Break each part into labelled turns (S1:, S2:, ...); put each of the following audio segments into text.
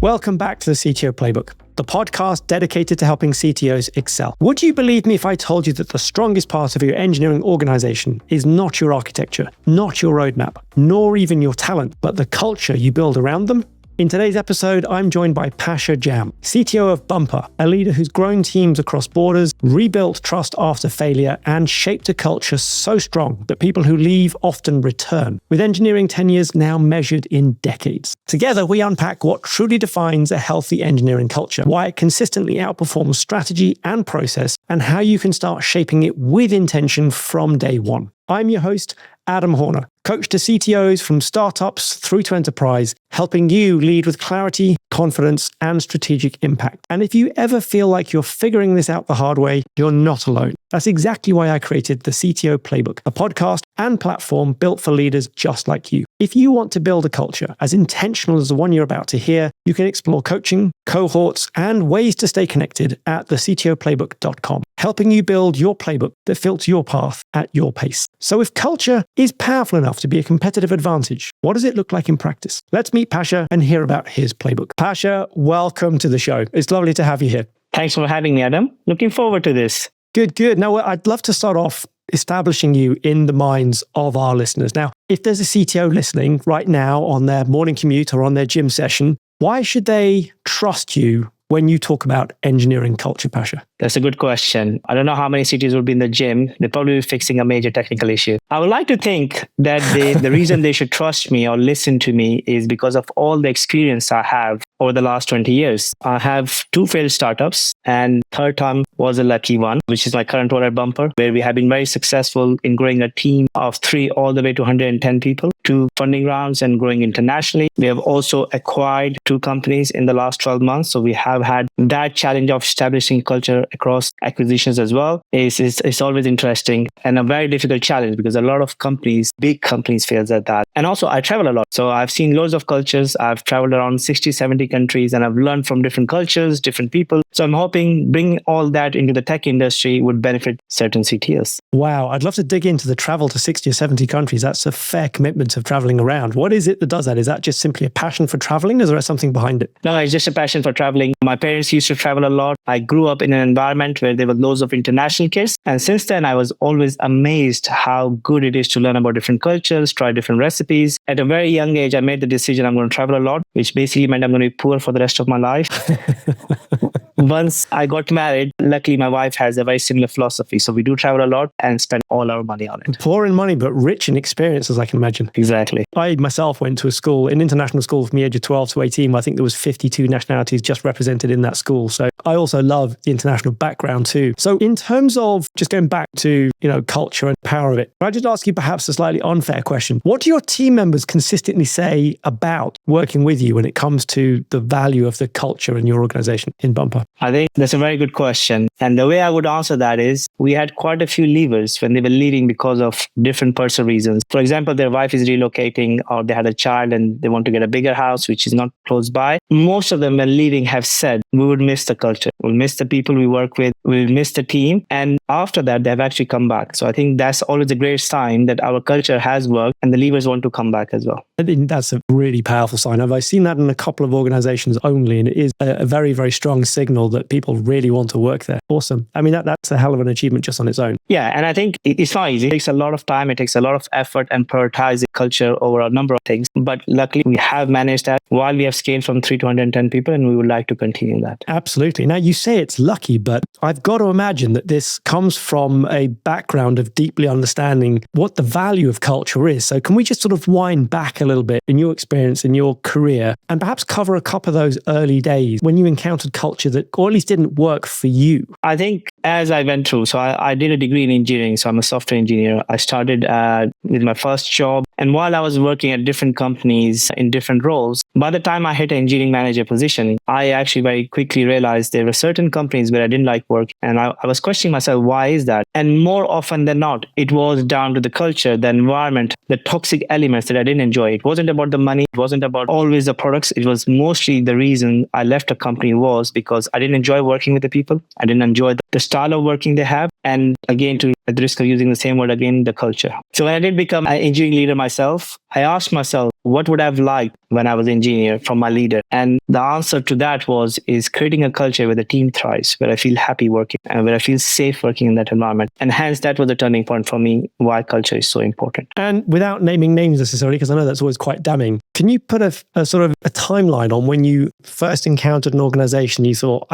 S1: Welcome back to the CTO Playbook, the podcast dedicated to helping CTOs excel. Would you believe me if I told you that the strongest part of your engineering organization is not your architecture, not your roadmap, nor even your talent, but the culture you build around them? In today's episode, I'm joined by Pasha Jam, CTO of Bumper, a leader who's grown teams across borders, rebuilt trust after failure, and shaped a culture so strong that people who leave often return, with engineering tenures now measured in decades. Together, we unpack what truly defines a healthy engineering culture, why it consistently outperforms strategy and process, and how you can start shaping it with intention from day one. I'm your host, Adam Horner, coach to CTOs from startups through to enterprise, helping you lead with clarity, confidence, and strategic impact. And if you ever feel like you're figuring this out the hard way, you're not alone. That's exactly why I created the CTO Playbook, a podcast and platform built for leaders just like you. If you want to build a culture as intentional as the one you're about to hear, you can explore coaching, cohorts, and ways to stay connected at thectoplaybook.com, helping you build your playbook that fits your path at your pace. So if culture is powerful enough to be a competitive advantage, what does it look like in practice? Let's meet Pasha and hear about his playbook. Pasha, welcome to the show. It's lovely to have you here.
S2: Thanks for having me, Adam. Looking forward to this.
S1: Good. Now, I'd love to start off establishing you in the minds of our listeners. Now, if there's a CTO listening right now on their morning commute or on their gym session, why should they trust you when you talk about engineering culture, Pasha?
S2: That's a good question. I don't know how many CTOs will be in the gym. They'll probably be fixing a major technical issue. I would like to think that the reason they should trust me or listen to me is because of all the experience I have over the last 20 years. I have 2 failed startups, and third time was a lucky one, which is my current role at Bumper, where we have been very successful in growing a team of 3 all the way to 110 people, 2 funding rounds and growing internationally. We have also acquired 2 companies in the last 12 months. So we have had that challenge of establishing culture across acquisitions as well. It's always interesting and a very difficult challenge because a lot of companies, big companies, fails at that. And also I travel a lot. So I've seen loads of cultures. I've traveled around 60, 70 countries and I've learned from different cultures, different people. So I'm hoping bringing all that into the tech industry would benefit certain CTOs.
S1: Wow. I'd love to dig into the travel to 60 or 70 countries. That's a fair commitment of traveling around. What is it that does that? Is that just simply a passion for traveling? Or is there something behind it?
S2: No, it's just a passion for traveling. My parents used to travel a lot. I grew up in an environment where there were loads of international kids. And since then, I was always amazed how good it is to learn about different cultures, try different recipes. At a very young age, I made the decision I'm going to travel a lot, which basically meant I'm going to be poor for the rest of my life. Once I got married, luckily my wife has a very similar philosophy. So we do travel a lot and spend all our money on it.
S1: Poor in money, but rich in experiences, I can imagine.
S2: Exactly.
S1: I myself went to an international school from the age of 12 to 18. I think there was 52 nationalities just represented in that school. So I also love the international background too. So in terms of just going back to, culture and power of it, I just ask you perhaps a slightly unfair question. What do your team members consistently say about working with you when it comes to the value of the culture in your organization in Bumper?
S2: I think that's a very good question. And the way I would answer that is we had quite a few leavers when they were leaving because of different personal reasons. For example, their wife is relocating or they had a child and they want to get a bigger house, which is not close by. Most of them when leaving have said, we would miss the culture. We'll miss the people we work with. We'll miss the team. And after that, they've actually come back. So I think that's always a great sign that our culture has worked and the leavers want to come back as well.
S1: I think that's a really powerful sign. I've seen that in a couple of organizations only, and it is a very, very strong signal that people really want to work there. Awesome. I mean, that's a hell of an achievement just on its own.
S2: Yeah, and I think it's not easy. It takes a lot of time. It takes a lot of effort and prioritizing culture over a number of things. But luckily, we have managed that while we have scaled from 3 to 110 people, and we would like to continue that.
S1: Absolutely. Now, you say it's lucky, but I've got to imagine that this comes from a background of deeply understanding what the value of culture is. So can we just sort of wind back a little bit in your experience, in your career, and perhaps cover a couple of those early days when you encountered culture that, or at least didn't work for you?
S2: I think as I went through, so I did a degree in engineering, so I'm a software engineer. I started with my first job. And while I was working at different companies in different roles, by the time I hit an engineering manager position, I actually very quickly realized there were certain companies where I didn't like work. And I was questioning myself, why is that? And more often than not, it was down to the culture, the environment, the toxic elements that I didn't enjoy. It wasn't about the money. It wasn't about always the products. It was mostly the reason I left a company was because I didn't enjoy working with the people. I didn't enjoy the style of working they have. And again, at the risk of using the same word again, the culture. So when I did become an engineering leader myself, myself, I asked myself, what would I have liked when I was an engineer from my leader? And the answer to that is creating a culture where the team thrives, where I feel happy working and where I feel safe working in that environment. And hence that was the turning point for me, why culture is so important.
S1: And without naming names necessarily, because I know that's always quite damning, can you put a sort of a timeline on when you first encountered an organization you thought,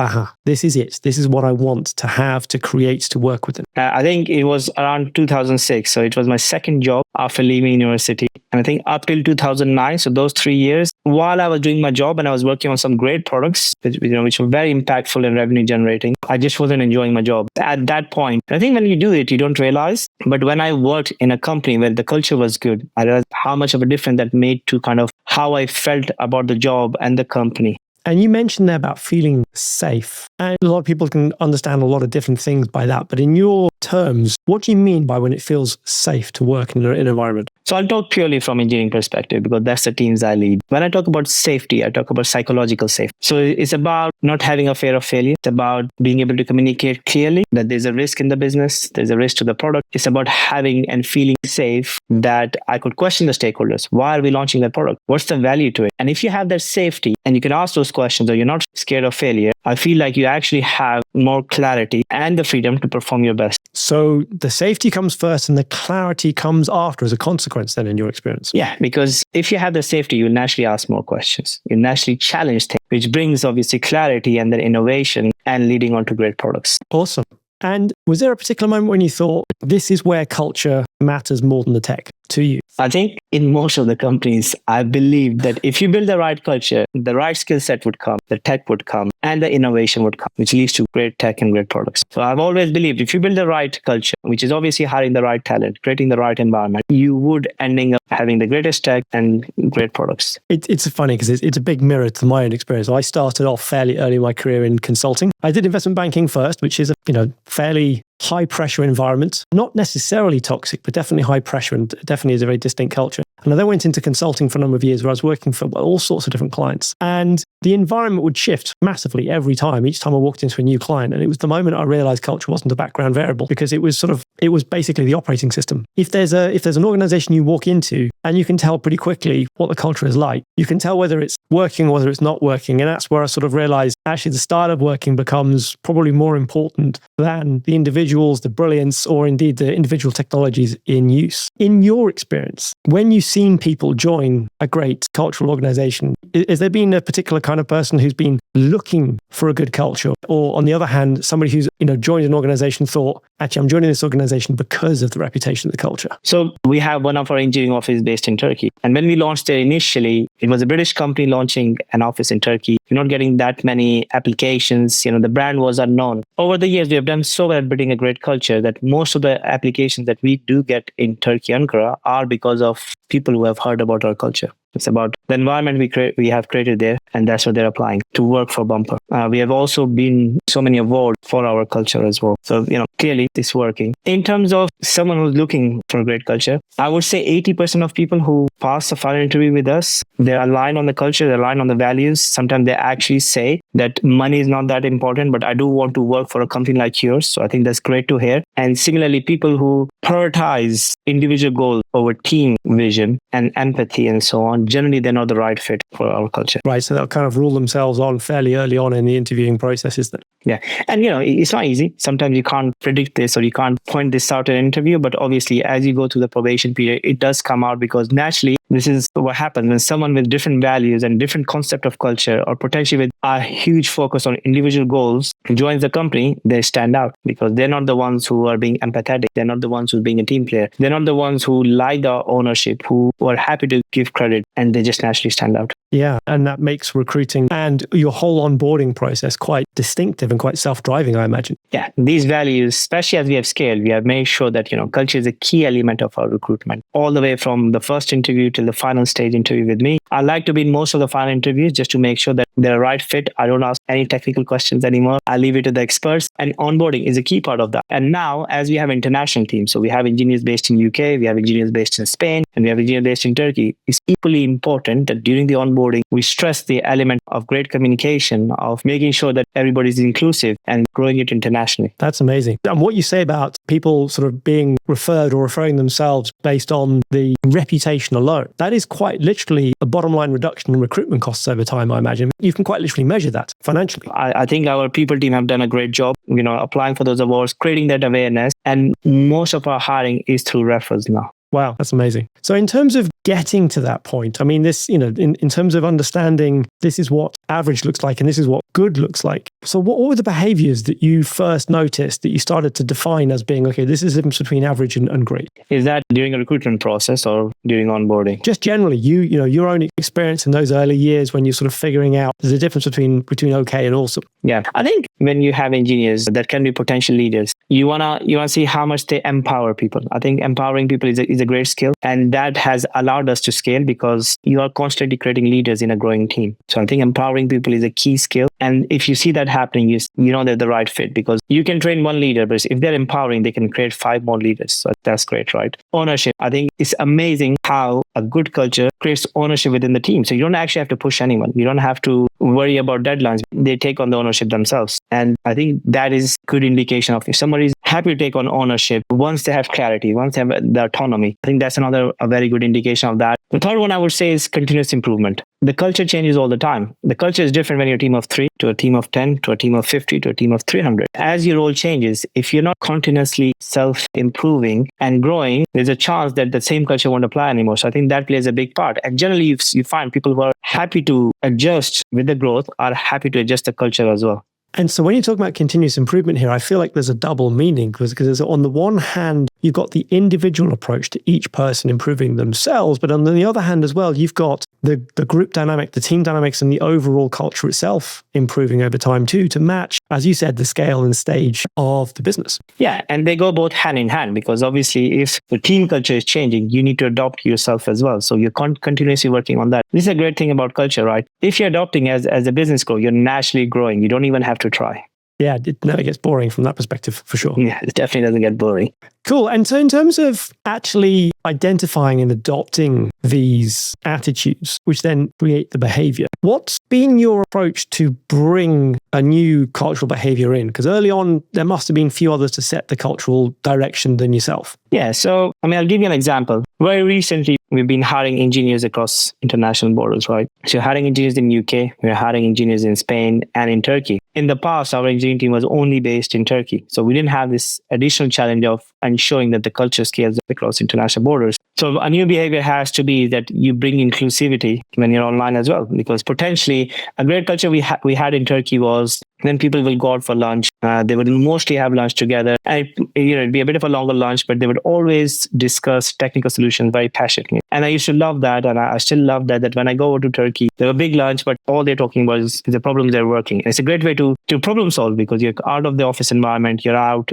S1: this is it. This is what I want to have, to create, to work with them?
S2: I think it was around 2006. So it was my second job after leaving university. And I think up till 2009, so those 3 years, while I was doing my job and I was working on some great products, which were very impactful and revenue generating, I just wasn't enjoying my job at that point. I think when you do it, you don't realize. But when I worked in a company where the culture was good, I realized how much of a difference that made to kind of how I felt about the job and the company.
S1: And you mentioned there about feeling safe. And a lot of people can understand a lot of different things by that. But in your terms, what do you mean by when it feels safe to work in an environment?
S2: So I'll talk purely from engineering perspective because that's the teams I lead. When I talk about safety, I talk about psychological safety. So it's about not having a fear of failure. It's about being able to communicate clearly that there's a risk in the business, there's a risk to the product. It's about having and feeling safe that I could question the stakeholders. Why are we launching that product? What's the value to it? And if you have that safety and you can ask those questions or you're not scared of failure, I feel like you actually have more clarity and the freedom to perform your best.
S1: So the safety comes first and the clarity comes after as a consequence then in your experience?
S2: Yeah, because if you have the safety, you'll naturally ask more questions. You naturally challenge things, which brings obviously clarity and then innovation and leading on to great products.
S1: Awesome. And was there a particular moment when you thought this is where culture matters more than the tech to you?
S2: I think in most of the companies, I believe that if you build the right culture, the right skill set would come, the tech would come, and the innovation would come, which leads to great tech and great products. So I've always believed if you build the right culture, which is obviously hiring the right talent, creating the right environment, you would ending up having the greatest tech and great products.
S1: It's funny because it's a big mirror to my own experience. I started off fairly early in my career in consulting. I did investment banking first, which is a fairly high pressure environment, not necessarily toxic, but definitely high pressure and definitely is a very distinct culture. And I then went into consulting for a number of years where I was working for all sorts of different clients. And the environment would shift massively every time, each time I walked into a new client. And it was the moment I realized culture wasn't a background variable because it was basically the operating system. If there's an organization you walk into and you can tell pretty quickly what the culture is like, you can tell whether it's working or whether it's not working. And that's where I sort of realized actually the style of working becomes probably more important than the individuals, the brilliance, or indeed the individual technologies in use. In your experience, when you've seen people join a great cultural organization, has there been a particular kind of person who's been looking for a good culture? Or on the other hand, somebody who's joined an organization thought, actually, I'm joining this organization because of the reputation of the culture? So
S2: we have one of our engineering offices based in Turkey. And when we launched there initially, it was a British company launching an office in Turkey. You're not getting that many applications. The brand was unknown. Over the years, we have done so well at building a great culture that most of the applications that we do get in Turkey, Ankara, are because of people who have heard about our culture. It's about the environment we have created there, and that's what they're applying to work for Bumper. We have also been so many awards for our culture as well. So, clearly it's working. In terms of someone who's looking for a great culture, I would say 80% of people who pass the final interview with us, they're aligned on the culture, they're aligned on the values. Sometimes they actually say that money is not that important, but I do want to work for a company like yours. So I think that's great to hear. And similarly, people who prioritize individual goals over team vision and empathy and so on, generally they're not the right fit for our culture.
S1: Right. So they'll kind of rule themselves on fairly early on in the interviewing processes then.
S2: Yeah. And, it's not easy. Sometimes you can't predict this or you can't point this out in an interview. But obviously, as you go through the probation period, it does come out because naturally, this is what happens when someone with different values and different concept of culture or potentially with a huge focus on individual goals joins the company, they stand out because they're not the ones who are being empathetic. They're not the ones who are being a team player. They're not the ones who like the ownership, who are happy to give credit, and they just naturally stand out.
S1: Yeah, and that makes recruiting and your whole onboarding process quite distinctive and quite self-driving, I imagine.
S2: Yeah, these values, especially as we have scaled, we have made sure that, culture is a key element of our recruitment. All the way from the first interview till the final stage interview with me. I like to be in most of the final interviews just to make sure that they're a right fit. I don't ask any technical questions anymore. I leave it to the experts. And onboarding is a key part of that. And now, as we have international teams, so we have engineers based in UK, we have engineers based in Spain, and we have engineers based in Turkey, it's equally important that during the onboarding, we stress the element of great communication, of making sure that everybody's inclusive and growing it internationally.
S1: That's amazing. And what you say about people sort of being referred or referring themselves based on the reputation alone, that is quite literally a bottom line reduction in recruitment costs over time, I imagine. You can quite literally measure that financially.
S2: I think our people team have done a great job, applying for those awards, creating that awareness. And most of our hiring is through referrals now.
S1: Wow, that's amazing. So in terms of getting to that point, I mean, this, in terms of understanding this is what average looks like and this is what good looks like. So what were the behaviors that you first noticed that you started to define as being, okay, this is the difference between average and great?
S2: Is that during a recruitment process or during onboarding?
S1: Just generally, your own experience in those early years when you're sort of figuring out there's a difference between okay and awesome.
S2: Yeah, I think when you have engineers that can be potential leaders, you wanna see how much they empower people. I think empowering people is a great skill, and that has allowed us to scale because you are constantly creating leaders in a growing team. So I think empowering people is a key skill, and if you see that happening, you know they're the right fit because you can train one leader, but if they're empowering, they can create 5 more leaders. So that's great, right? Ownership. I think it's amazing how a good culture creates ownership within the team. So you don't actually have to push anyone. You don't have to worry about deadlines. They take on the ownership themselves. And I think that is good indication of if somebody is happy to take on ownership once they have clarity, once they have the autonomy. I think that's a very good indication of that. The third one I would say is continuous improvement. The culture changes all the time. The culture is different when you're a team of 3 to a team of 10 to a team of 50 to a team of 300. As your role changes, if you're not continuously self-improving and growing, there's a chance that the same culture won't apply anymore. So I think that plays a big part. And generally, you find people who are happy to adjust with the growth are happy to adjust the culture as well.
S1: And so when you talk about continuous improvement here, I feel like there's a double meaning because on the one hand, you've got the individual approach to each person improving themselves. But on the other hand as well, you've got the group dynamic, the team dynamics, and the overall culture itself improving over time too, to match, as you said, the scale and stage of the business.
S2: Yeah, and they go both hand in hand because obviously if the team culture is changing, you need to adopt yourself as well. So you're continuously working on that. This is a great thing about culture, right? If you're adopting as a business grow, you're naturally growing. You don't even have to try.
S1: Yeah, it never gets boring from that perspective, for sure.
S2: Yeah, it definitely doesn't get boring.
S1: Cool. And so in terms of actually identifying and adopting these attitudes, which then create the behavior, what's been your approach to bring a new cultural behavior in? Because early on, there must have been few others to set the cultural direction than yourself.
S2: Yeah, so I'll give you an example. Very recently, we've been hiring engineers across international borders, right? So hiring engineers in UK, we're hiring engineers in Spain and in Turkey. In the past, our engineering team was only based in Turkey. So we didn't have this additional challenge of ensuring that the culture scales across international borders. So a new behavior has to be that you bring inclusivity when you're online as well, because potentially a great culture we had in Turkey was then people will go out for lunch. They would mostly have lunch together. And it'd be a bit of a longer lunch, but they would always discuss technical solutions very passionately. And I used to love that. And I still love that when I go over to Turkey, they have a big lunch, but all they're talking about is the problems they're working. And it's a great way to problem solve because you're out of the office environment, you're out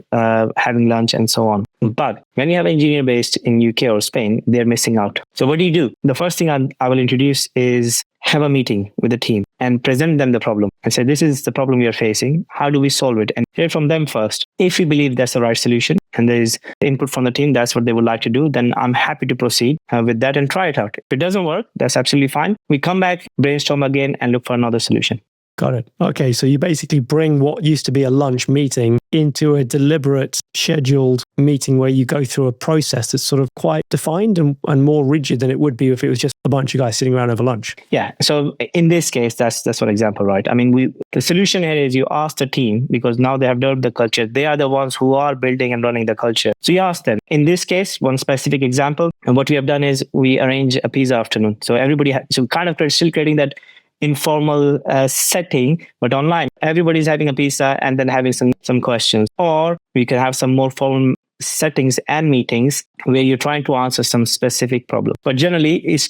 S2: having lunch and so on. But when you have an engineer based in UK or Spain, they're missing out. So what do? The first thing I will introduce is have a meeting with the team and present them the problem and say, this is the problem we are facing. How do we solve it? And hear from them first. If you believe that's the right solution and there is input from the team, that's what they would like to do, then I'm happy to proceed with that and try it out. If it doesn't work, that's absolutely fine. We come back, brainstorm again and look for another solution.
S1: Got it. Okay, so you basically bring what used to be a lunch meeting into a deliberate, scheduled meeting where you go through a process that's sort of quite defined and more rigid than it would be if it was just a bunch of guys sitting around over lunch.
S2: Yeah. So in this case, that's one example, right? The solution here is you ask the team because now they have developed the culture. They are the ones who are building and running the culture. So you ask them. In this case, one specific example, and what we have done is we arrange a pizza afternoon. So everybody, so kind of still creating that informal setting, but online. Everybody's having a pizza and then having some questions. Or we can have some more formal settings and meetings where you're trying to answer some specific problem. But generally, it's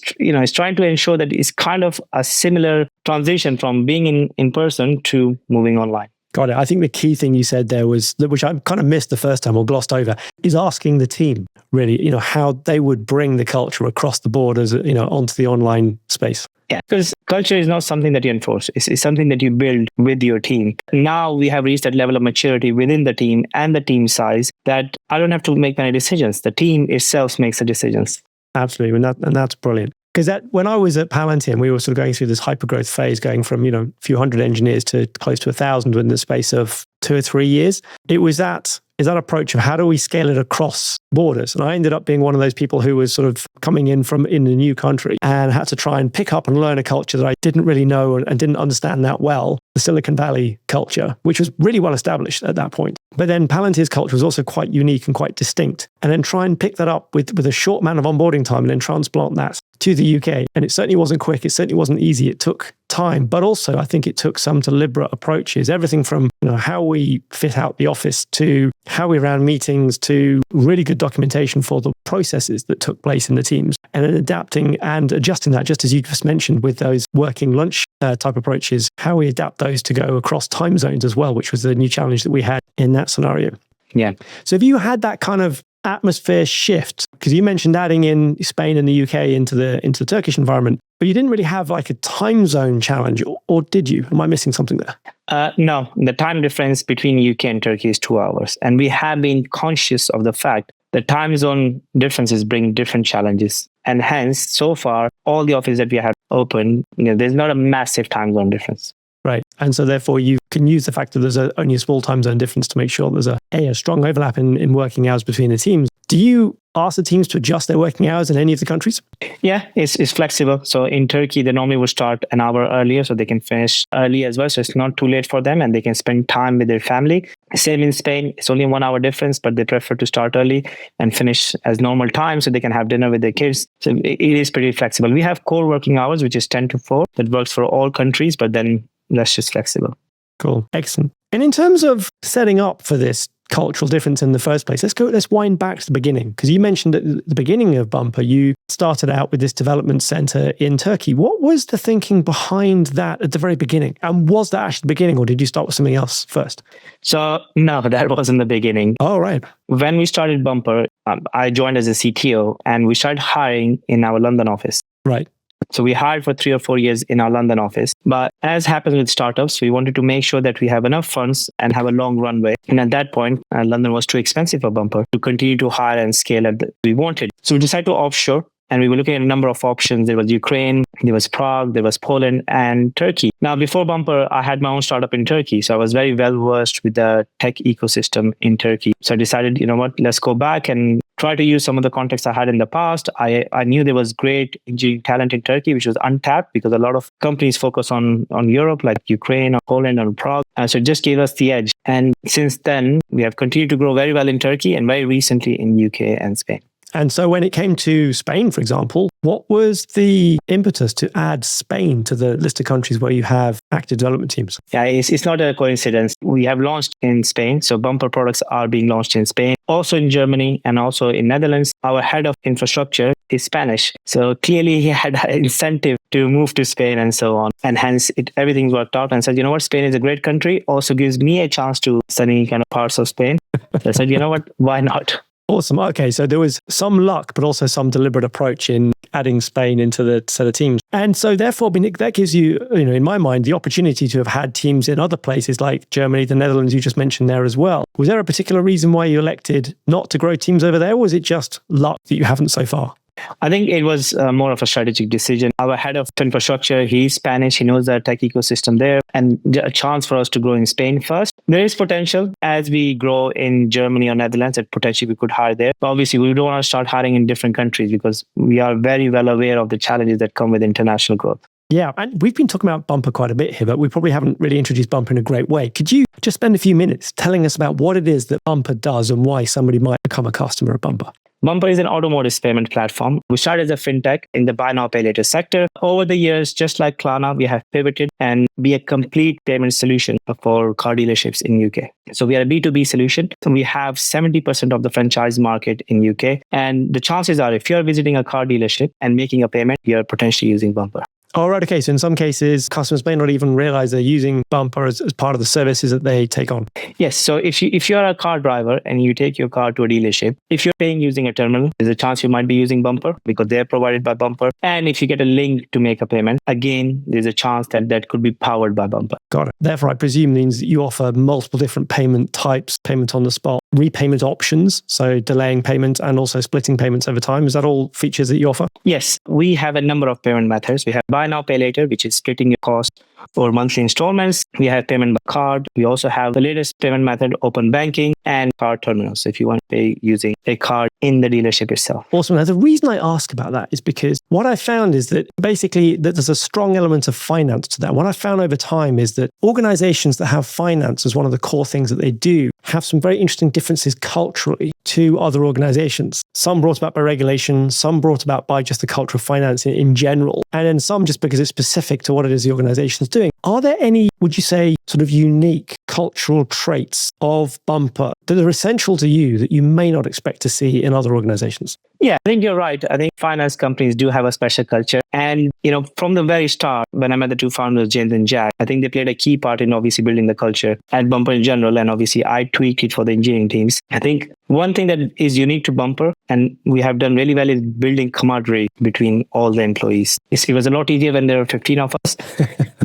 S2: trying to ensure that it's kind of a similar transition from being in person to moving online.
S1: Got it. I think the key thing you said there was, which I kind of missed the first time or glossed over, is asking the team really, how they would bring the culture across the borders, onto the online space.
S2: Yeah, because culture is not something that you enforce. It's something that you build with your team. Now we have reached that level of maturity within the team and the team size that I don't have to make many decisions. The team itself makes the decisions.
S1: Absolutely. And that's brilliant. Because when I was at Palantir, we were sort of going through this hypergrowth phase, going from, a few hundred engineers to close to 1,000 within the space of 2 or 3 years. It was that approach of how do we scale it across borders? And I ended up being one of those people who was sort of coming in a new country and had to try and pick up and learn a culture that I didn't really know and didn't understand that well, the Silicon Valley culture, which was really well established at that point. But then Palantir's culture was also quite unique and quite distinct. And then try and pick that up with a short amount of onboarding time and then transplant that to the UK. And it certainly wasn't quick. It certainly wasn't easy. It took time, but also I think it took some deliberate approaches, everything from how we fit out the office to how we ran meetings to really good documentation for the processes that took place in the teams, and then adapting and adjusting that, just as you just mentioned, with those working lunch type approaches, how we adapt those to go across time zones as well, which was the new challenge that we had in that scenario.
S2: Yeah.
S1: So have you had that kind of atmosphere shift? Because you mentioned adding in Spain and the UK into the Turkish environment, but you didn't really have like a time zone challenge, or did you? Am I missing something there?
S2: No, the time difference between UK and Turkey is 2 hours. And we have been conscious of the fact that time zone differences bring different challenges. And hence, so far, all the offices that we have open, there's not a massive time zone difference.
S1: Right. And so therefore you can use the fact that there's only a small time zone difference to make sure there's a strong overlap in working hours between the teams. Do you ask the teams to adjust their working hours in any of the countries?
S2: Yeah, it's flexible. So in Turkey, they normally will start an hour earlier so they can finish early as well. So it's not too late for them and they can spend time with their family. Same in Spain. It's only a 1 hour difference, but they prefer to start early and finish as normal time so they can have dinner with their kids. So it is pretty flexible. We have core working hours, which is 10 to 4. That works for all countries, but then that's just flexible.
S1: Cool. Excellent. And in terms of setting up for this cultural difference in the first place, let's wind back to the beginning, because you mentioned at the beginning of Bumper, you started out with this development center in Turkey. What was the thinking behind that at the very beginning? And was that actually the beginning, or did you start with something else first?
S2: So no, that wasn't the beginning.
S1: Oh, right.
S2: When we started Bumper, I joined as a CTO and we started hiring in our London office.
S1: Right.
S2: So we hired for 3 or 4 years in our London office. But as happens with startups, we wanted to make sure that we have enough funds and have a long runway. And at that point, London was too expensive for Bumper to continue to hire and scale as we wanted. So we decided to offshore. And we were looking at a number of options. There was Ukraine, there was Prague, there was Poland, and Turkey. Now, before Bumper, I had my own startup in Turkey. So I was very well versed with the tech ecosystem in Turkey. So I decided, let's go back and try to use some of the context I had in the past. I knew there was great engineering talent in Turkey, which was untapped because a lot of companies focus on Europe, like Ukraine or Poland or Prague. So it just gave us the edge. And since then, we have continued to grow very well in Turkey and very recently in UK and Spain.
S1: And so when it came to Spain, for example, what was the impetus to add Spain to the list of countries where you have active development teams?
S2: Yeah, it's not a coincidence. We have launched in Spain. So Bumper products are being launched in Spain, also in Germany and also in Netherlands. Our head of infrastructure is Spanish. So clearly he had an incentive to move to Spain and so on. And hence everything worked out and said, Spain is a great country. Also gives me a chance to study kind of parts of Spain. So I said, why not?
S1: Awesome. Okay, so there was some luck, but also some deliberate approach in adding Spain into the set of teams. And so therefore, that gives you, in my mind, the opportunity to have had teams in other places like Germany, the Netherlands, you just mentioned there as well. Was there a particular reason why you elected not to grow teams over there? Or was it just luck that you haven't so far?
S2: I think it was more of a strategic decision. Our head of infrastructure, he's Spanish. He knows the tech ecosystem there and a chance for us to grow in Spain first. There is potential as we grow in Germany or Netherlands that potentially we could hire there. But obviously, we don't want to start hiring in different countries because we are very well aware of the challenges that come with international growth.
S1: Yeah, and we've been talking about Bumper quite a bit here, but we probably haven't really introduced Bumper in a great way. Could you just spend a few minutes telling us about what it is that Bumper does and why somebody might become a customer of Bumper?
S2: Bumper is an automotive payment platform. We started as a fintech in the buy now, pay later sector. Over the years, just like Klarna, we have pivoted and be a complete payment solution for car dealerships in UK. So we are a B2B solution. So we have 70% of the franchise market in UK. And the chances are if you're visiting a car dealership and making a payment, you're potentially using Bumper.
S1: Oh, right. Okay. So in some cases, customers may not even realize they're using Bumper as part of the services that they take on.
S2: Yes. So if you're a car driver and you take your car to a dealership, if you're paying using a terminal, there's a chance you might be using Bumper because they're provided by Bumper. And if you get a link to make a payment, again, there's a chance that could be powered by Bumper.
S1: Got it. Therefore, I presume means that you offer multiple different payment types, payment on the spot, repayment options, so delaying payment and also splitting payments over time. Is that all features that you offer?
S2: Yes, we have a number of payment methods. We have buy now, pay later, which is splitting your cost or monthly installments. We have payment by card. We also have the latest payment method, open banking, and card terminals. So if you want to pay using a card in the dealership itself.
S1: Awesome. Now, the reason I ask about that is because what I found is that basically that there's a strong element of finance to that. What I found over time is that organizations that have finance as one of the core things that they do have some very interesting differences culturally to other organizations. Some brought about by regulation, some brought about by just the culture of finance in general, and then some just because it's specific to what it is the organization is doing. Are there any, would you say, sort of unique cultural traits of Bumper that are essential to you that you may not expect to see in other organizations?
S2: Yeah, I think you're right. I think finance companies do have a special culture. And, from the very start, when I met the two founders, James and Jack, I think they played a key part in obviously building the culture at Bumper in general. And obviously, I tweaked it for the engineering teams. I think one thing that is unique to Bumper, and we have done really well, is building camaraderie between all the employees. It was a lot easier when there were 15 of us.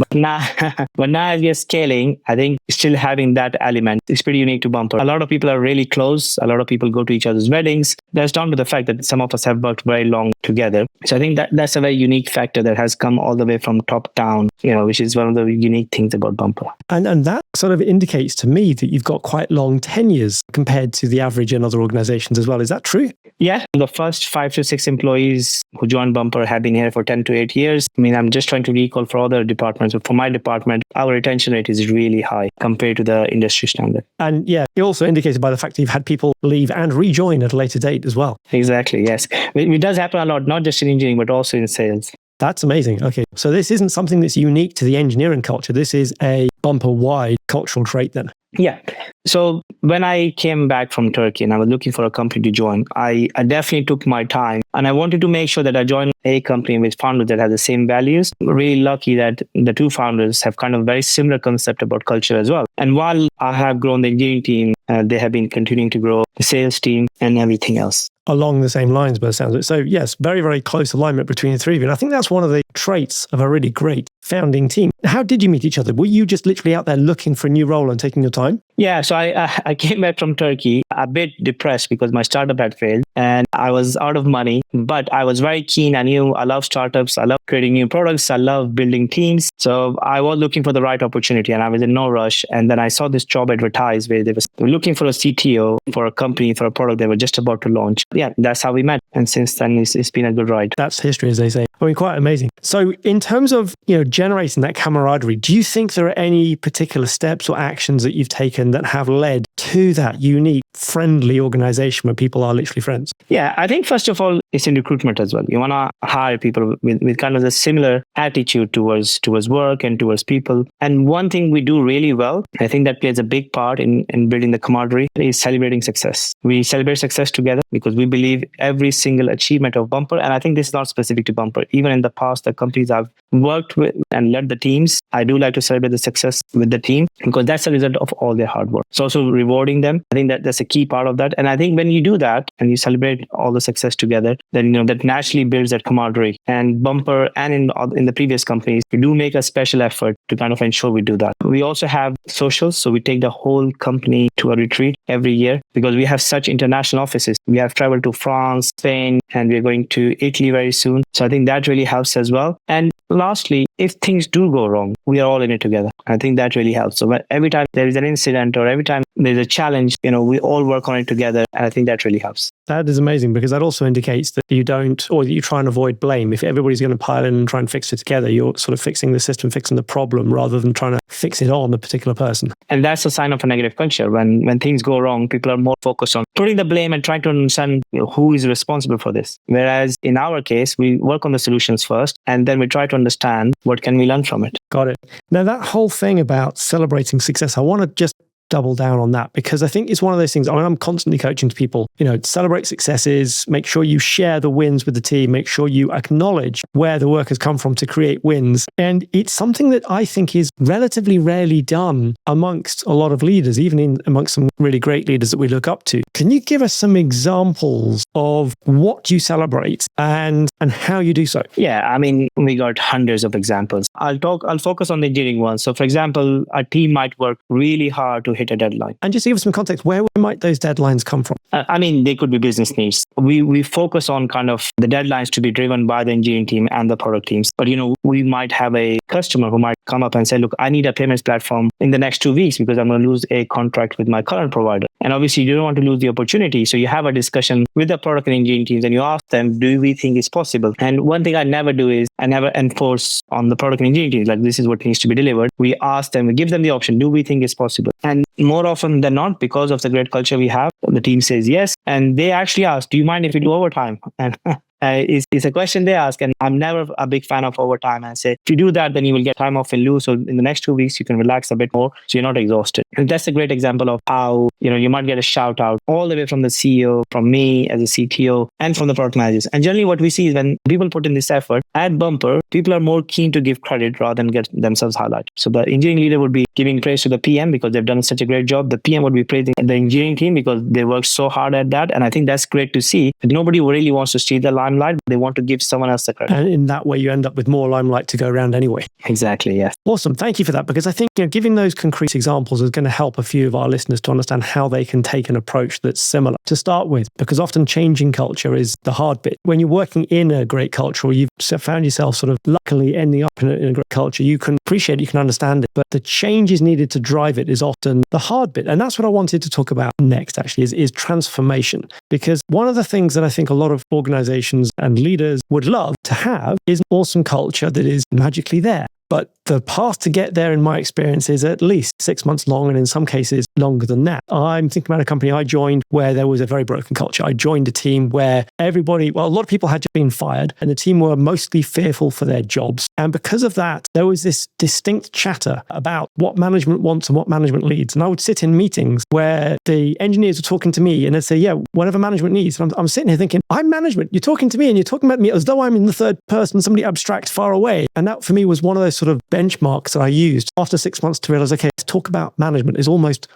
S2: but now as we are scaling, I think still having that element is pretty unique to Bumper. A lot of people are really close. A lot of people go to each other's weddings. That's down to the fact that some of us have worked very long together. So I think that's a very unique factor that has come all the way from top down, which is one of the unique things about Bumper.
S1: And that sort of indicates to me that you've got quite long tenures compared to the average in other organizations as well. Is that true?
S2: Yeah. The first 5 to 6 employees who joined Bumper have been here for 10 to 8 years. I mean, I'm just trying to recall for other departments, but for my department, our retention rate is really high compared to the industry standard.
S1: And yeah, it also indicated by the fact that you've had people leave and rejoin at a later date as well.
S2: Exactly. Yes. It does happen a lot, not just in engineering, but also in sales.
S1: That's amazing. Okay. So this isn't something that's unique to the engineering culture. This is a Bumper-wide cultural trait then.
S2: Yeah. So when I came back from Turkey and I was looking for a company to join, I definitely took my time and I wanted to make sure that I joined a company with founders that have the same values. Really lucky that the two founders have kind of very similar concept about culture as well. And while I have grown the engineering team, they have been continuing to grow the sales team and everything else.
S1: Along the same lines, by the sounds of it. So yes, very, very close alignment between the three of you. And I think that's one of the traits of a really great founding team. How did you meet each other? Were you just literally out there looking for a new role and taking your time?
S2: Yeah, so I came back from Turkey a bit depressed because my startup had failed and I was out of money, but I was very keen. I knew I love startups. I love creating new products. I love building teams. So I was looking for the right opportunity and I was in no rush. And then I saw this job advertised where they were looking for a CTO for a company, for a product they were just about to launch. Yeah, that's how we met. And since then, it's been a good ride.
S1: That's history, as they say. I mean, quite amazing. So in terms of, generating that camaraderie, do you think there are any particular steps or actions that you've taken that have led to that unique, friendly organization where people are literally friends?
S2: Yeah, I think first of all, it's in recruitment as well. You want to hire people with kind of a similar attitude towards work and towards people. And one thing we do really well, I think that plays a big part in building the camaraderie, is celebrating success. We celebrate success together because we believe every single achievement of Bumper, and I think this is not specific to Bumper, even in the past, the companies I've worked with and led the teams, I do like to celebrate the success with the team because that's a result of all their hard work. It's also rewarding them. I think that's a key part of that. And I think when you do that and you celebrate all the success together, then that naturally builds that camaraderie. And Bumper and in the previous companies, we do make a special effort to kind of ensure we do that. We also have socials. So we take the whole company to a retreat every year because we have such international offices. We have traveled to France, Spain, and we're going to Italy very soon. So I think that really helps as well. And lastly, if things do go wrong, we are all in it together. I think that really helps. So every time there is an incident or every time there's a challenge, we all work on it together. And I think that really helps.
S1: That is amazing because that also indicates that you don't, or that you try and avoid blame. If everybody's going to pile in and try and fix it together, you're sort of fixing the system, fixing the problem rather than trying to fix it on a particular person.
S2: And that's a sign of a negative culture. When things go wrong, people are more focused on putting the blame and trying to understand who is responsible for this. Whereas in our case, we work on the solutions first and then we try to understand what can we learn from it.
S1: Got it. Now that whole thing about celebrating success, I want to just double down on that, because I think it's one of those things. I mean, I'm constantly coaching to people, celebrate successes, make sure you share the wins with the team, make sure you acknowledge where the work has come from to create wins. And it's something that I think is relatively rarely done amongst a lot of leaders, even amongst some really great leaders that we look up to. Can you give us some examples of what you celebrate and how you do so?
S2: Yeah, I mean, we got hundreds of examples. I'll focus on the engineering ones. So for example, a team might work really hard to hit a deadline.
S1: And just to give us some context, where might those deadlines come from?
S2: I mean, they could be business needs. We focus on kind of the deadlines to be driven by the engineering team and the product teams. But, we might have a customer who might come up and say, look, I need a payments platform in the next 2 weeks because I'm going to lose a contract with my current provider. And obviously, you don't want to lose the opportunity. So you have a discussion with the product and engineering teams and you ask them, do we think it's possible? And one thing I never do is I never enforce on the product and engineering teams, like this is what needs to be delivered. We ask them, we give them the option, do we think it's possible? And more often than not, because of the great culture we have, the team says yes. And they actually ask, do you mind if we do overtime? And it's a question they ask. And I'm never a big fan of overtime. I say, if you do that, then you will get time off in lieu. So in the next 2 weeks, you can relax a bit more. So you're not exhausted. And that's a great example of how, you might get a shout out all the way from the CEO, from me as a CTO, and from the product managers. And generally what we see is when people put in this effort at Bumper, people are more keen to give credit rather than get themselves highlighted. So the engineering leader would be giving praise to the PM because they've done such a great job. The PM would be praising the engineering team because they worked so hard at that. And I think that's great to see. But nobody really wants to steal the limelight. They want to give someone else the credit.
S1: And in that way, you end up with more limelight to go around anyway.
S2: Exactly, yes.
S1: Awesome. Thank you for that, because I think giving those concrete examples is going to help a few of our listeners to understand how they can take an approach that's similar to start with, because often changing culture is the hard bit. When you're working in a great culture, or you've found yourself sort of luckily ending up in a great culture, you can appreciate it, you can understand it, but the changes needed to drive it is often the hard bit. And that's what I wanted to talk about next, actually, is transformation. Because one of the things that I think a lot of organizations and leaders would love to have is an awesome culture that is magically there. But the path to get there, in my experience, is at least 6 months long, and in some cases longer than that. I'm thinking about a company I joined where there was a very broken culture. I joined a team where a lot of people had been fired, and the team were mostly fearful for their jobs. And because of that, there was this distinct chatter about what management wants and what management leads. And I would sit in meetings where the engineers were talking to me and they'd say, yeah, whatever management needs. And I'm sitting here thinking, I'm management. You're talking to me and you're talking about me as though I'm in the third person, somebody abstract far away. And that for me was one of those sort of benchmarks that I used after 6 months to realize, okay, let's talk about management is almost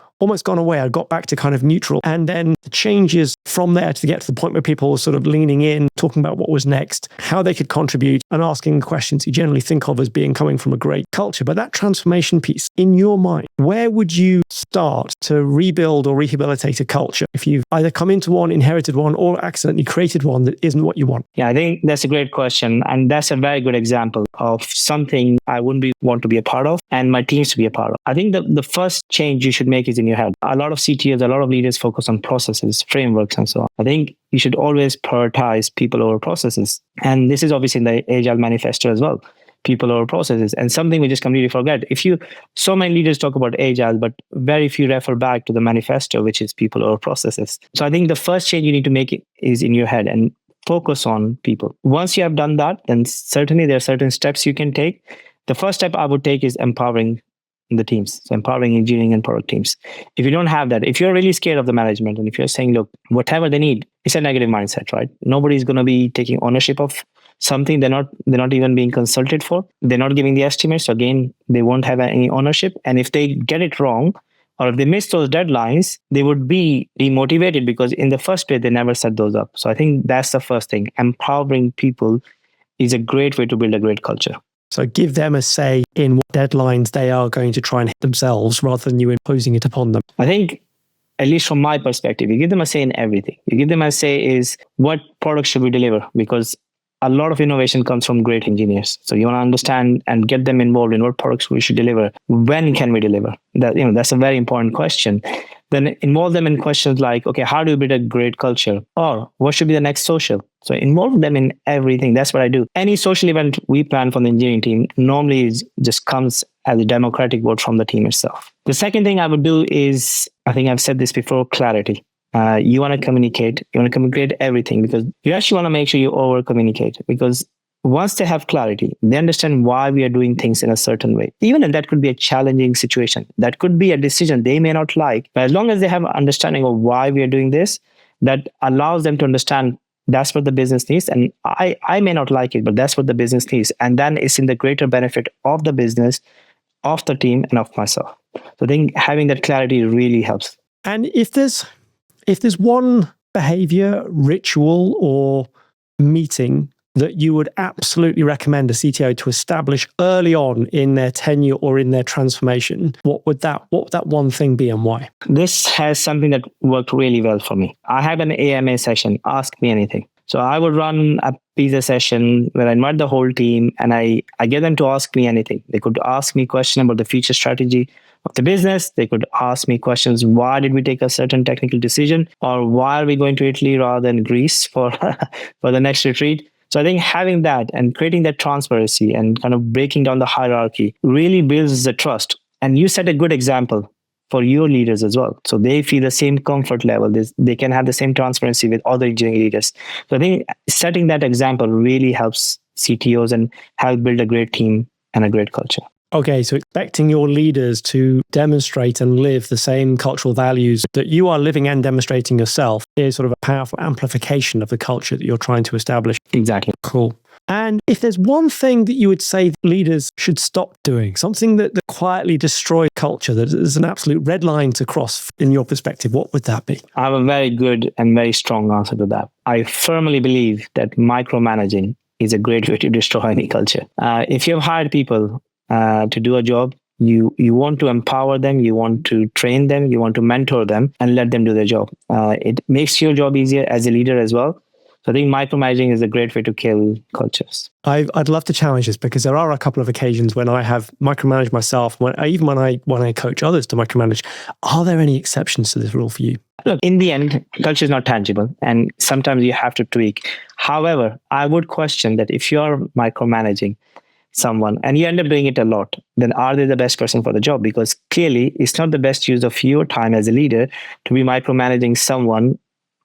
S1: gone away. I got back to kind of neutral. And then the changes from there to get to the point where people were sort of leaning in, talking about what was next, how they could contribute, and asking questions you generally think of as being coming from a great culture. But that transformation piece, in your mind, where would you start to rebuild or rehabilitate a culture if you've either come into one, inherited one, or accidentally created one that isn't what you want?
S2: Yeah, I think that's a great question. And that's a very good example of something I wouldn't want to be a part of and my teams to be a part of. I think the first change you should make is in your head. A lot of CTOs, a lot of leaders focus on processes, frameworks, and so on. I think you should always prioritize people over processes. And this is obviously in the Agile Manifesto as well. People over processes. And something we just completely forget. So many leaders talk about Agile, but very few refer back to the manifesto, which is people over processes. So I think the first change you need to make is in your head and focus on people. Once you have done that, then certainly there are certain steps you can take. The first step I would take is empowering the teams, so empowering engineering and product teams. If you don't have that, if you're really scared of the management and if you're saying, look, whatever they need, it's a negative mindset, right? Nobody's going to be taking ownership of something they're not even being consulted for. They're not giving the estimates. So again, they won't have any ownership. And if they get it wrong, or if they miss those deadlines, they would be demotivated because in the first place, they never set those up. So I think that's the first thing. Empowering people is a great way to build a great culture.
S1: So give them a say in what deadlines they are going to try and hit themselves rather than you imposing it upon them.
S2: I think, at least from my perspective, you give them a say in everything. You give them a say is what product should we deliver? Because a lot of innovation comes from great engineers. So you want to understand and get them involved in what products we should deliver. When can we deliver? That's a very important question. Then involve them in questions like, okay, how do you build a great culture? Or what should be the next social? So involve them in everything. That's what I do. Any social event we plan for the engineering team normally just comes as a democratic vote from the team itself. The second thing I would do is, I think I've said this before, clarity. You want to communicate everything because you actually want to make sure you over communicate, because once they have clarity, they understand why we are doing things in a certain way. Even if that could be a challenging situation, that could be a decision they may not like, but as long as they have an understanding of why we are doing this, that allows them to understand that's what the business needs. And I may not like it, but that's what the business needs. And then it's in the greater benefit of the business, of the team, and of myself. So I think having that clarity really helps.
S1: And if there's one behavior, ritual, or meeting that you would absolutely recommend a CTO to establish early on in their tenure or in their transformation, what would that one thing be and why?
S2: This has something that worked really well for me. I have an AMA session, Ask Me Anything. So I would run a pizza session where I invite the whole team and I get them to ask me anything. They could ask me questions about the future strategy of the business. They could ask me questions, why did we take a certain technical decision? Or why are we going to Italy rather than Greece for the next retreat? So I think having that and creating that transparency and kind of breaking down the hierarchy really builds the trust. And you set a good example for your leaders as well. So they feel the same comfort level. They can have the same transparency with other engineering leaders. So I think setting that example really helps CTOs and help build a great team and a great culture.
S1: Okay, so expecting your leaders to demonstrate and live the same cultural values that you are living and demonstrating yourself is sort of a powerful amplification of the culture that you're trying to establish.
S2: Exactly.
S1: Cool. And if there's one thing that you would say leaders should stop doing, something that quietly destroys culture, that is an absolute red line to cross in your perspective, what would that be?
S2: I have a very good and very strong answer to that. I firmly believe that micromanaging is a great way to destroy any culture. If you've hired people to do a job, you want to empower them, you want to train them, you want to mentor them and let them do their job. It makes your job easier as a leader as well. So I think micromanaging is a great way to kill cultures.
S1: I'd love to challenge this because there are a couple of occasions when I have micromanaged myself, even when I coach others to micromanage. Are there any exceptions to this rule for you?
S2: Look, in the end, culture is not tangible and sometimes you have to tweak. However, I would question that if you're micromanaging someone and you end up doing it a lot, then are they the best person for the job? Because clearly it's not the best use of your time as a leader to be micromanaging someone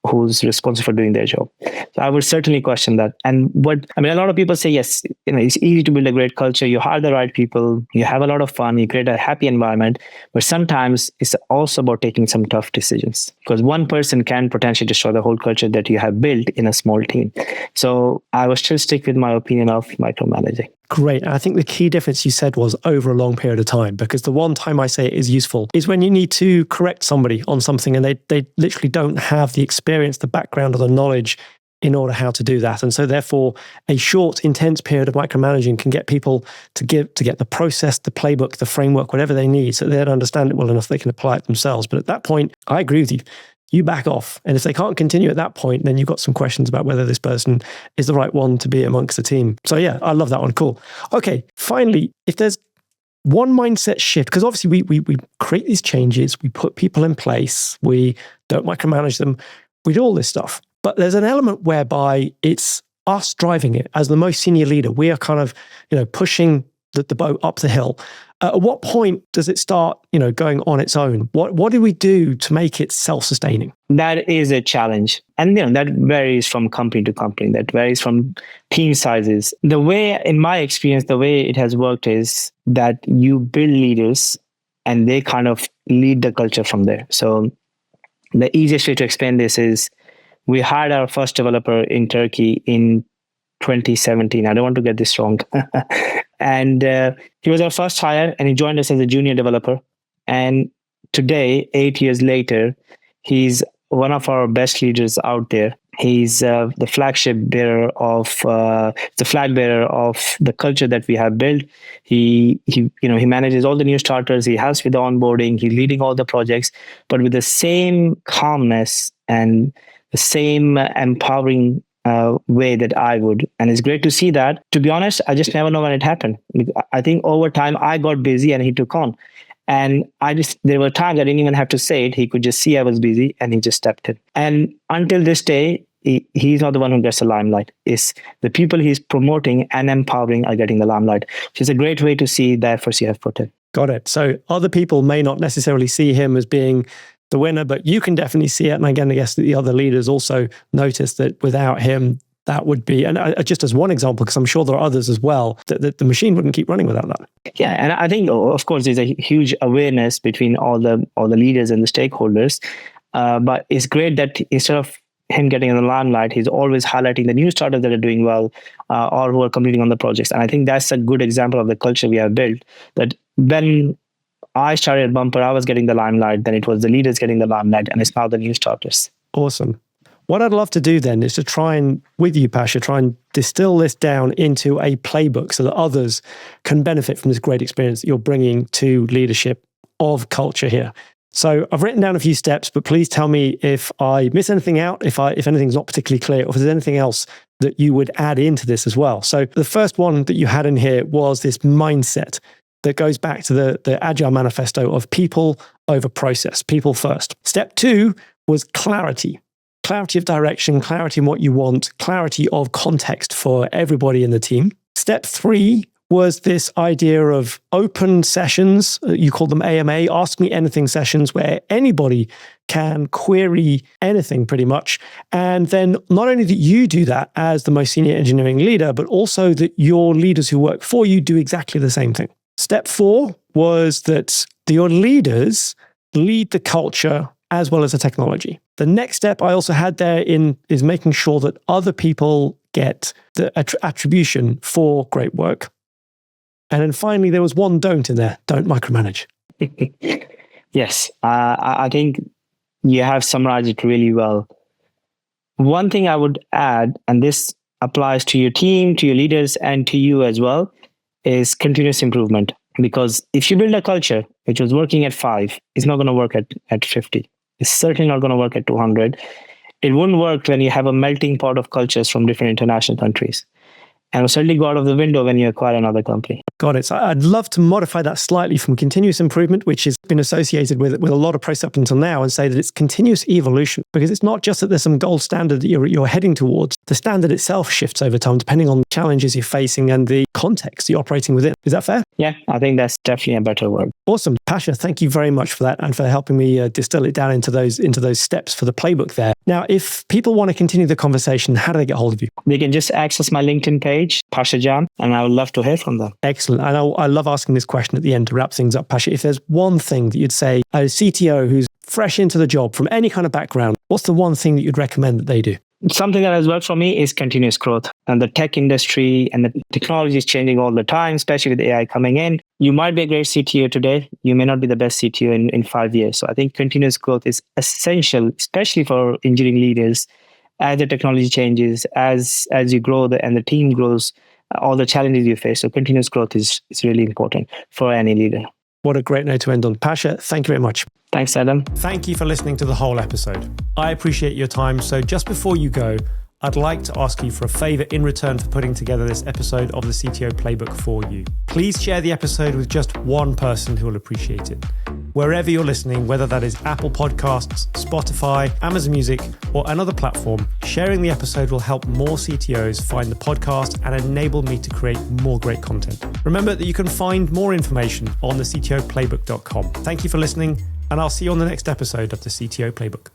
S2: who's responsible for doing their job. So I would certainly question that. And a lot of people say, yes, it's easy to build a great culture. You hire the right people, you have a lot of fun, you create a happy environment. But sometimes it's also about taking some tough decisions because one person can potentially destroy the whole culture that you have built in a small team. So I will still stick with my opinion of micromanaging.
S1: Great. And I think the key difference you said was over a long period of time, because the one time I say it is useful is when you need to correct somebody on something and they literally don't have the experience, the background, or the knowledge in order how to do that. And so therefore, a short, intense period of micromanaging can get people to get the process, the playbook, the framework, whatever they need, so they don't understand it well enough they can apply it themselves. But at that point, I agree with you. You back off. And if they can't continue at that point, then you've got some questions about whether this person is the right one to be amongst the team. So yeah, I love that one. Cool. Okay, finally, if there's one mindset shift, because obviously we create these changes, we put people in place, we don't micromanage them, we do all this stuff. But there's an element whereby it's us driving it. As the most senior leader, we are kind of, pushing the boat up the hill. At what point does it start, going on its own? What do we do to make it self-sustaining?
S2: That is a challenge. And that varies from company to company. That varies from team sizes. The way, in my experience, the way it has worked is that you build leaders and they kind of lead the culture from there. So the easiest way to explain this is we hired our first developer in Turkey in 2017. I don't want to get this wrong. And he was our first hire and he joined us as a junior developer. And today, 8 years later, he's one of our best leaders out there. He's the flag bearer of the culture that we have built. He manages all the new starters. He helps with the onboarding. He's leading all the projects, but with the same calmness and the same empowering way that I would. And it's great to see that. To be honest, I just never know when it happened. I think over time I got busy and he took on. And there were times I didn't even have to say it. He could just see I was busy and he just stepped in. And until this day, he's not the one who gets the limelight. It's the people he's promoting and empowering are getting the limelight, which is a great way to see the efforts you have put in.
S1: Got it. So other people may not necessarily see him as being the winner, but you can definitely see it. And again, I guess that the other leaders also notice that without him, that would be, and just as one example, because I'm sure there are others as well, that the machine wouldn't keep running without that.
S2: Yeah, and I think, of course, there's a huge awareness between all the leaders and the stakeholders. But it's great that instead of him getting in the limelight, he's always highlighting the new startups that are doing well or who are completing on the projects. And I think that's a good example of the culture we have built. That when I started at Bumper, I was getting the limelight. Then it was the leaders getting the limelight, and it's now the new starters.
S1: Awesome. What I'd love to do then is to try and, with you, Pasha, try and distill this down into a playbook so that others can benefit from this great experience that you're bringing to leadership of culture here. So I've written down a few steps, but please tell me if I miss anything out, if anything's not particularly clear, or if there's anything else that you would add into this as well. So the first one that you had in here was this mindset that goes back to the Agile manifesto of people over process, people first. Step 2 was clarity. Clarity of direction, clarity in what you want, clarity of context for everybody in the team. Step 3 was this idea of open sessions. You call them AMA, Ask Me Anything sessions, where anybody can query anything pretty much. And then not only that you do that as the most senior engineering leader, but also that your leaders who work for you do exactly the same thing. Step 4 was that your leaders lead the culture as well as the technology. The next step I also had there is making sure that other people get the attribution for great work. And then finally, there was one don't in there. Don't micromanage.
S2: Yes, I think you have summarized it really well. One thing I would add, and this applies to your team, to your leaders, and to you as well, is continuous improvement. Because if you build a culture which was working at 5, it's not going to work at 50. It's certainly not going to work at 200. It wouldn't work when you have a melting pot of cultures from different international countries. And it'll certainly go out of the window when you acquire another company.
S1: Got it. So I'd love to modify that slightly from continuous improvement, which has been associated with a lot of process up until now, and say that it's continuous evolution, because it's not just that there's some gold standard that you're heading towards. The standard itself shifts over time, depending on the challenges you're facing and the context you're operating within. Is that fair?
S2: Yeah, I think that's definitely a better word.
S1: Awesome. Pasha, thank you very much for that and for helping me distill it down into those steps for the playbook there. Now, if people want to continue the conversation, how do they get hold of you?
S2: They can just access my LinkedIn page, Pasha Jam, and I would love to hear from them.
S1: Excellent. And I love asking this question at the end to wrap things up. Pasha, if there's one thing that you'd say a CTO who's fresh into the job from any kind of background, what's the one thing that you'd recommend that they do?
S2: Something that has worked for me is continuous growth. And the tech industry and the technology is changing all the time, especially with AI coming in. You might be a great CTO today. You may not be the best CTO in 5 years. So I think continuous growth is essential, especially for engineering leaders. As the technology changes, as you grow and the team grows, all the challenges you face. So continuous growth is really important for any leader.
S1: What a great note to end on. Pasha, thank you very much.
S2: Thanks, Adam.
S1: Thank you for listening to the whole episode. I appreciate your time. So just before you go, I'd like to ask you for a favor in return for putting together this episode of the CTO Playbook for you. Please share the episode with just one person who will appreciate it. Wherever you're listening, whether that is Apple Podcasts, Spotify, Amazon Music, or another platform, sharing the episode will help more CTOs find the podcast and enable me to create more great content. Remember that you can find more information on the CTOplaybook.com. Thank you for listening, and I'll see you on the next episode of the CTO Playbook.